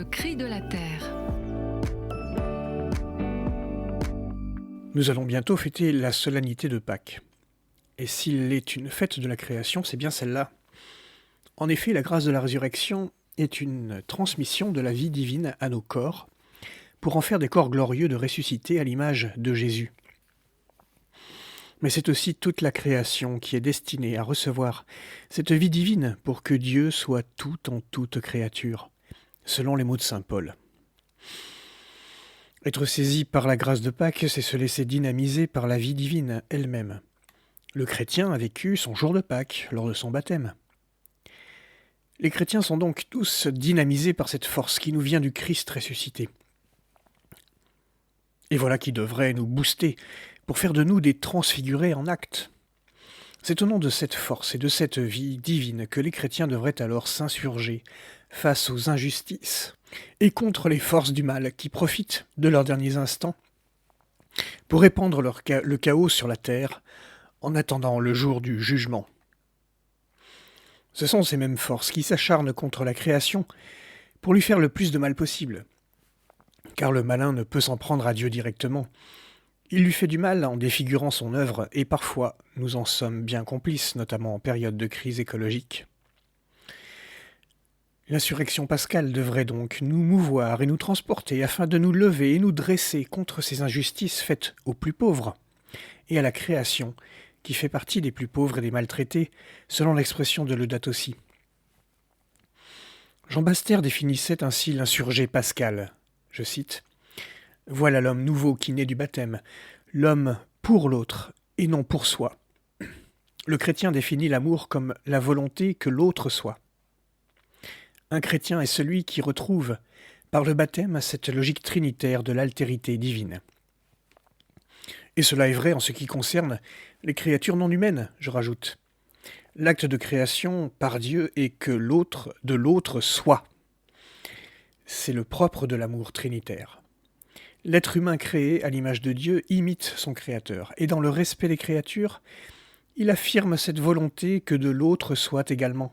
Le cri de la terre. Nous allons bientôt fêter la solennité de Pâques. Et s'il est une fête de la création, c'est bien celle-là. En effet, la grâce de la résurrection est une transmission de la vie divine à nos corps, pour en faire des corps glorieux de ressuscités à l'image de Jésus. Mais c'est aussi toute la création qui est destinée à recevoir cette vie divine pour que Dieu soit tout en toute créature, selon les mots de saint Paul. Être saisi par la grâce de Pâques, c'est se laisser dynamiser par la vie divine elle-même. Le chrétien a vécu son jour de Pâques lors de son baptême. Les chrétiens sont donc tous dynamisés par cette force qui nous vient du Christ ressuscité. Et voilà qui devrait nous booster pour faire de nous des transfigurés en actes. C'est au nom de cette force et de cette vie divine que les chrétiens devraient alors s'insurger face aux injustices et contre les forces du mal qui profitent de leurs derniers instants pour répandre le chaos sur la terre en attendant le jour du jugement. Ce sont ces mêmes forces qui s'acharnent contre la création pour lui faire le plus de mal possible. Car le malin ne peut s'en prendre à Dieu directement. Il lui fait du mal en défigurant son œuvre, et parfois nous en sommes bien complices, notamment en période de crise écologique. L'insurrection pascale devrait donc nous mouvoir et nous transporter afin de nous lever et nous dresser contre ces injustices faites aux plus pauvres et à la création, qui fait partie des plus pauvres et des maltraités, selon l'expression de Laudato Si. Jean Baster définissait ainsi l'insurgé pascal. Je cite : « Voilà l'homme nouveau qui naît du baptême, l'homme pour l'autre et non pour soi. » Le chrétien définit l'amour comme la volonté que l'autre soit. Un chrétien est celui qui retrouve, par le baptême, cette logique trinitaire de l'altérité divine. Et cela est vrai en ce qui concerne les créatures non humaines, je rajoute. L'acte de création par Dieu est que l'autre de l'autre soit. C'est le propre de l'amour trinitaire. L'être humain créé à l'image de Dieu imite son Créateur, et dans le respect des créatures, il affirme cette volonté que de l'autre soit également.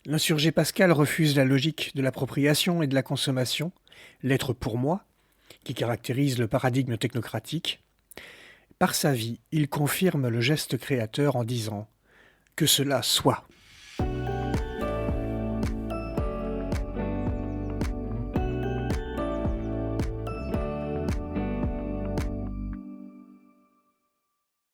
L'insurgé pascal refuse la logique de l'appropriation et de la consommation, l'être pour moi, qui caractérise le paradigme technocratique. Par sa vie, il confirme le geste créateur en disant « que cela soit ».